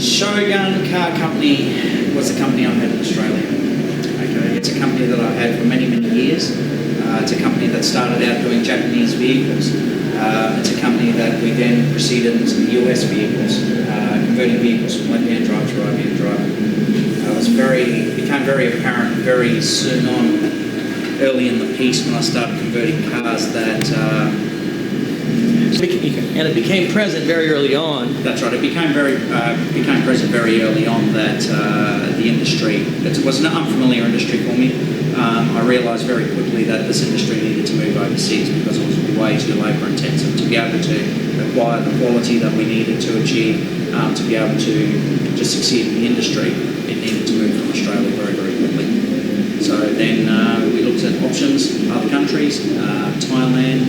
Shogun Car Company was a company I had in Australia. Okay, it's a company that I've had for many, many years. It's a company that started out doing Japanese vehicles. It's a company that we then proceeded into the US vehicles, converting vehicles from left-hand drive to right-hand drive. Became very apparent very soon on, early in the piece when I started converting cars that. And it became present very early on. That's right. It became present very early on that the industry, it was an unfamiliar industry for me. I realised very quickly that this industry needed to move overseas because it was way too labour intensive to be able to acquire the quality that we needed to achieve, to be able to just succeed in the industry. It needed to move from Australia very, very quickly. So then we looked at options, other countries, Thailand,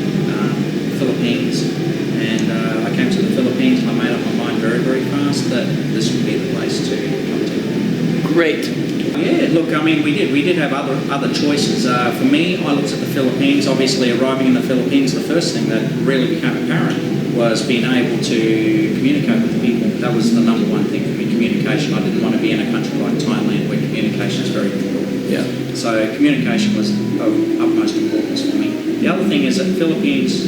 Philippines, and I came to the Philippines and I made up my mind very, very fast that this would be the place to come to. Great. Yeah, look, I mean, we did have other choices. For me, I looked at the Philippines. Obviously, arriving in the Philippines, the first thing that really became apparent was being able to communicate with people. That was the number one thing for me, communication. I didn't want to be in a country like Thailand where communication is very important. Yeah. So communication was of utmost importance for me. The other thing is that the Philippines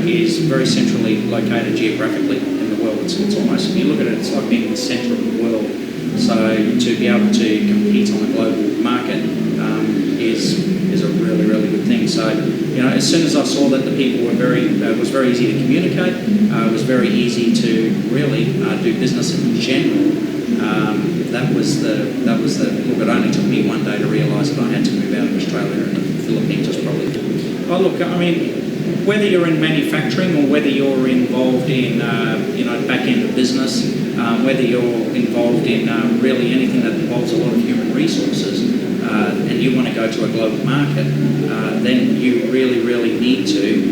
is very centrally located geographically in the world. It's almost, if you look at it, it's like being in the centre of the world. So to be able to compete on a global market is a really, really good thing. So, you know, as soon as I saw that the people were it was very easy to communicate, it was very easy to really do business in general. That was the look. It only took me one day to realise that I had to move out of Australia, and the Philippines was probably. Oh, look, I mean, whether you're in manufacturing or whether you're involved in back end of business, whether you're involved in really anything that involves a lot of human resources, and you want to go to a global market, then you really, really need to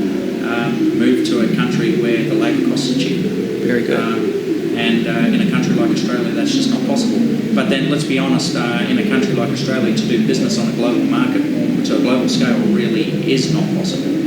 move to a country where the labour costs are cheap. Very good. And in a country like Australia, that's just not possible. But then, let's be honest, in a country like Australia, to do business on a global market or to a global scale really is not possible.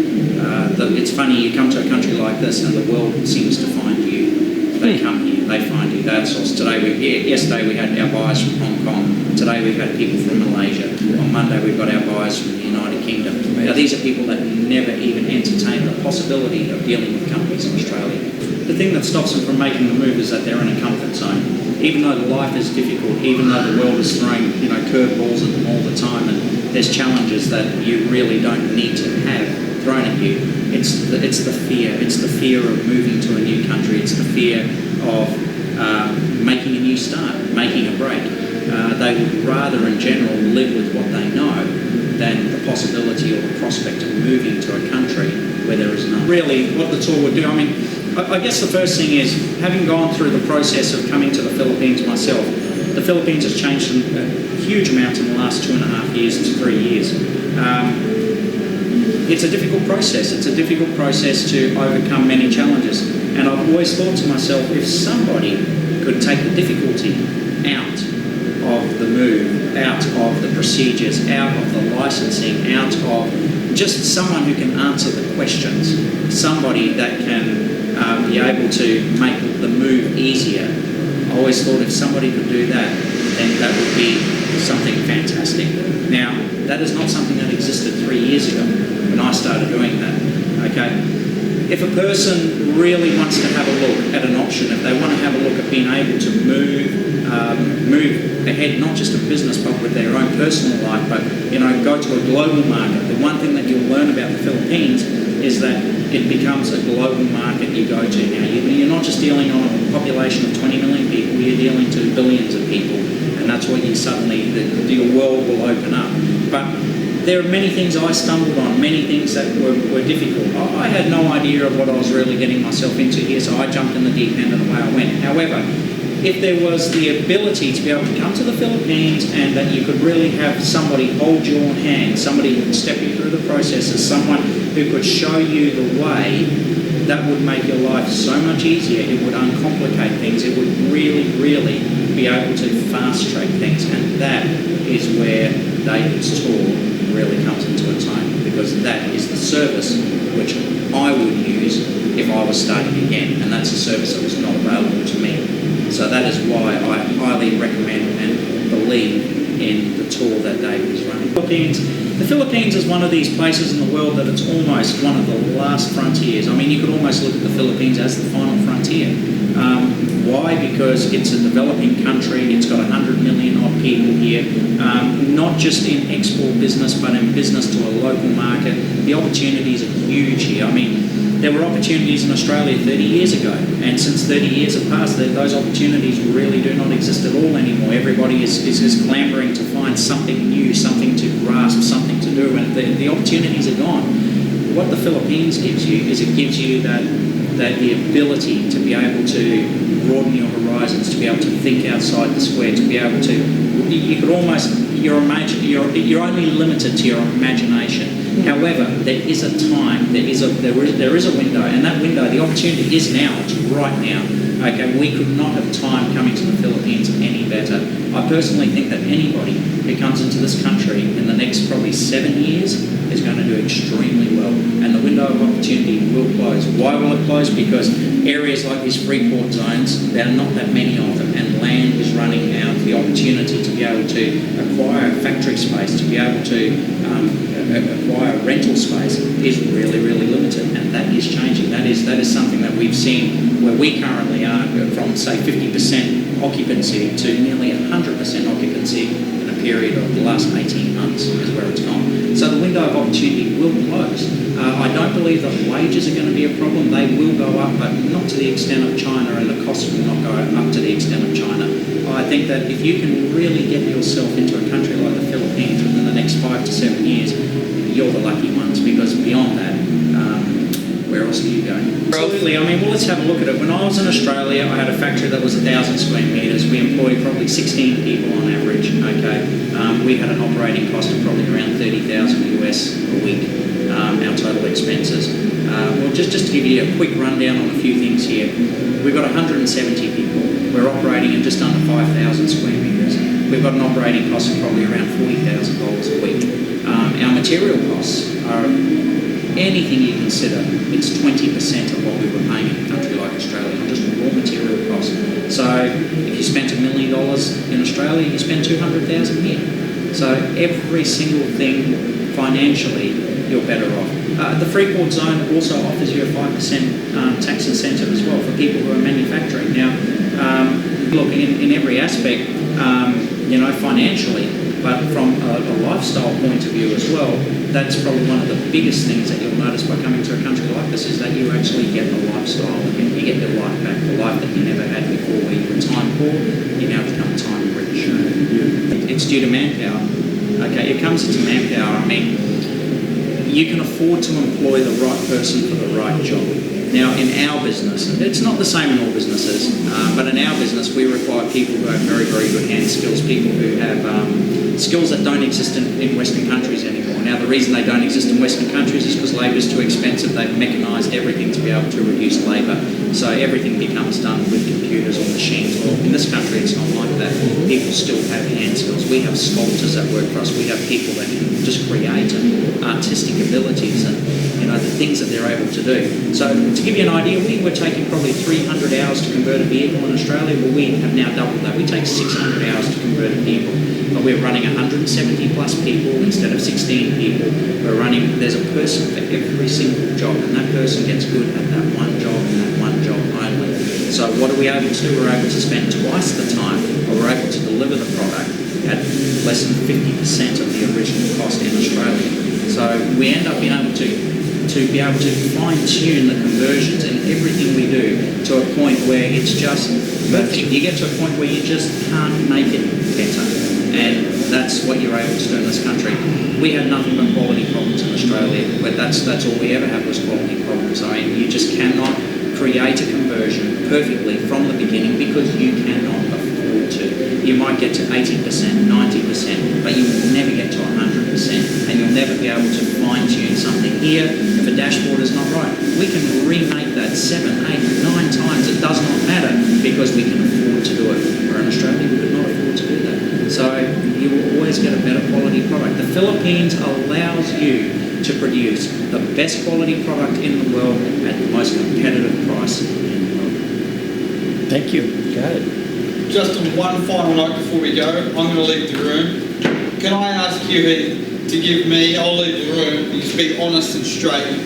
It's funny, you come to a country like this and the world seems to find you. They come here, they find you, they outsource. Yesterday we had our buyers from Hong Kong. Today we've had people from Malaysia. On Monday we've got our buyers from the United Kingdom. Now these are people that never even entertain the possibility of dealing with companies in Australia. The thing that stops them from making the move is that they're in a comfort zone. Even though life is difficult, even though the world is throwing curveballs at them all the time, and there's challenges that you really don't need to have thrown at you, it's the fear. It's the fear of moving to a new country. It's the fear of making a new start, making a break. They would rather, in general, live with what they know than the possibility or the prospect of moving to a country where there is none. Really, what the tour would do, I mean, I guess the first thing is, having gone through the process of coming to the Philippines myself, the Philippines has changed a huge amount in the last 2.5 years to 3 years. It's a difficult process. It's a difficult process to overcome many challenges. And I've always thought to myself, if somebody could take the difficulty out of the move, out of the procedures, out of the licensing, out of just someone who can answer the questions, somebody that can be able to make the move easier. I always thought if somebody could do that, then that would be something fantastic. Now, that is not something that existed 3 years ago when I started doing that. Okay? If a person really wants to have a look at an option, if they want to have a look at being able to move ahead, not just in business but with their own personal life, but go to a global market, the one thing that you'll learn about the Philippines is that it becomes a global market you go to now. You're not just dealing on a population of 20 million people, you're dealing to billions of people, and that's what you suddenly, your world will open up. But there are many things I stumbled on, many things that were difficult. I had no idea of what I was really getting myself into here, so I jumped in the deep end and away I went. However, if there was the ability to be able to come to the Philippines and that you could really have somebody hold your hand, somebody who would step you through the processes, someone who could show you the way, that would make your life so much easier. It would uncomplicate things. It would really, really be able to fast-track things. And that is where David's tour really comes into its own, because that is the service which I would use if I was starting again. And that's a service that was not available to me. So that is why I highly recommend and believe in the tour that David is running. The Philippines is one of these places in the world that it's almost one of the last frontiers. I mean, you could almost look at the Philippines as the final frontier. Why? Because it's a developing country. It's got 100 million odd people here, not just in export business, but in business to a local market. The opportunities are huge here. I mean, there were opportunities in Australia 30 years ago, and since 30 years have passed, those opportunities really do not exist at all anymore. Everybody is clambering to find something new, something to grasp, something to do, and the opportunities are gone. What the Philippines gives you is it gives you that the ability to be able to broaden your horizons, to be able to think outside the square, to be able to, you could almost, you're only limited to your imagination. However, there is a time, there is a window, and that window, the opportunity is now, it's right now. Okay, we could not have timed coming to the Philippines any better. I personally think that anybody who comes into this country in the next probably 7 years is going to do extremely well, and the window of opportunity will close. Why will it close? Because areas like these free port zones, there are not that many of them, and land is running out. The opportunity to be able to acquire factory space, to be able to acquire rental space is really, really limited, and that is changing. That is something that we've seen where we currently are from, say, 50% occupancy to nearly 100% occupancy in a period of the last 18 months is where it's gone. So the window of opportunity will close. I don't believe that wages are going to be a problem. They will go up, but not to the extent of China, and the costs will not go up to the extent of China. I think that if you can really get yourself into a country like the Philippines within the next 5 to 7 years, you're the lucky ones, because beyond that, where else do you go? Absolutely. I mean, well, let's have a look at it. When I was in Australia, I had a factory that was 1,000 square metres. We employed probably 16 people on average. Okay, we had an operating cost of probably around 30,000 US a week. Our total expenses. Well, just to give you a quick rundown on a few things here, we've got 170 people. We're operating in just under 5,000 square metres. We've got an operating cost of probably around $40,000 a week. Our material costs are anything you consider, it's 20% of what we were paying in a country like Australia, just raw material costs. So if you spent $1 million in Australia, you spend 200,000 here. So every single thing financially, you're better off. The Freeport Zone also offers you a 5% tax incentive as well for people who are manufacturing. Now, look, in every aspect, financially, but from a lifestyle point of view as well, that's probably one of the biggest things that you'll notice by coming to a country like this, is that you actually get the lifestyle. You get your life back, the life that you never had before, where you were time poor, you now become time rich. It's due to manpower. Okay, it comes into manpower. I mean, you can afford to employ the right person for the right job. Now, in our business, it's not the same in all businesses, but in our business, we require people who have very, very good hand skills, people who have skills that don't exist in Western countries anymore. Now, the reason they don't exist in Western countries is because labour is too expensive. They've mechanised everything to be able to reduce labour. So everything becomes done with computers or machines. Well, in this country, it's not like that. People still have hand skills. We have sculptors that work for us. We have people that can just create artistic abilities and, the things that they're able to do. So to give you an idea, we were taking probably 300 hours to convert a vehicle in Australia. Well, we have now doubled that. We take 600 hours to convert a vehicle. But we're running 170 plus people instead of 16 people. There's a person for every single job, and that person gets good at that one job and that one job only. So what are we able to do? We're able to spend twice the time, or we're able to deliver the product at less than 50% of the original cost in Australia. So we end up being able to fine-tune the conversions in everything we do to a point where it's just perfect. You get to a point where you just can't make it better. And that's what you're able to do in this country. We had nothing but quality problems in Australia, but that's all we ever had was quality problems. I mean, you just cannot create a conversion perfectly from the beginning because you cannot afford to. You might get to 80%, 90%, but you will never get to 100%, and you'll never be able to fine-tune something. Here, if a dashboard is not right, we can remake that 7, 8, 9 times. It does not matter because we can afford to do it. Where in Australia, we could not afford to do that. So you will always get a better quality product. The Philippines allows you to produce the best quality product in the world at the most competitive price in the world. Thank you. Got it. just on one final note before we go, I'm going to leave the room. Can I ask you, Heath, to give me, I'll leave the room, you just be honest and straight,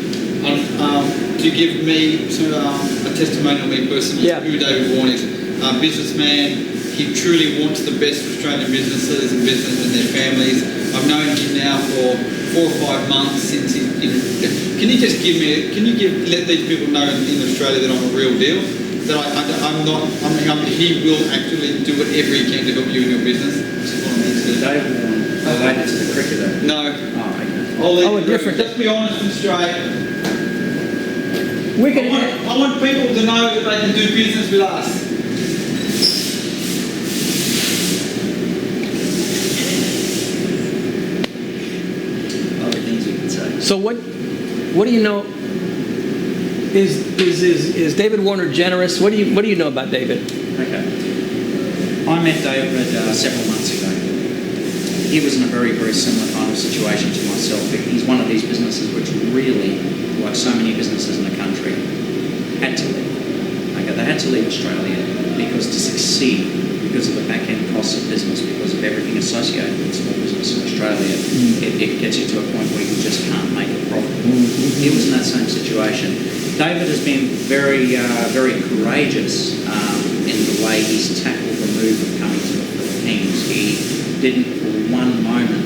to give me a testimony on me personally, Yeah. who David Warren is. A businessman, he truly wants the best for Australian businesses and business and their families. I've known him now for 4 or 5 months since he, can you just give me, let these people know in Australia that I'm a real deal? That he will actually do whatever he can to help you in your business? David Warren related to the cricketer. No. Oh, okay. I'll leave Oh, it different. Just be honest and straight. We can. I want people to know that they can do business with us. Other things we can say. So what do you know? Is David Warner generous? What do you know about David? Okay. I met David several months ago. He was in a very, very similar kind of situation to myself. He's one of these businesses which really, like so many businesses in the country, had to leave. Okay, they had to leave Australia because to succeed, because of the back-end costs of business, because of everything associated with small business in Australia, it gets you to a point where you just can't make a profit. He was in that same situation. David has been very, very courageous in the way he's tackled the move of coming to the Philippines. He didn't for one moment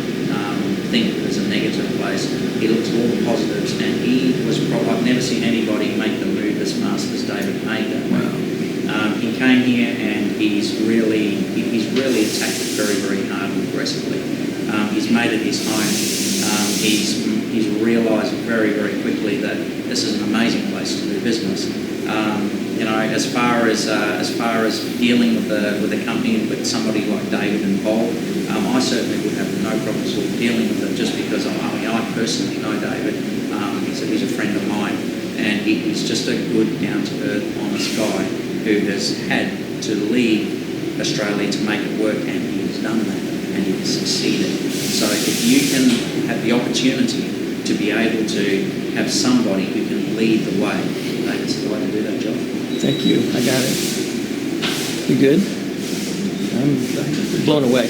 think it was a negative place. He looked at all the positives, and he was probably, I've never seen anybody make the move as fast as David made that move. He came here and he's really attacked it very, very hard and aggressively. He's made it his home. He's realised very, very quickly that this is an amazing place to do business. As far as dealing with the company and with somebody like David involved, I certainly would have no problems with dealing with it, just because I personally know David. He's a friend of mine, and he's just a good, down-to-earth, honest guy who has had to leave Australia to make it work, and he has done that, and he has succeeded. So if you can have the opportunity to be able to have somebody who can lead the way, David's the way to do that job. Thank you. I got it. You good? I'm blown away.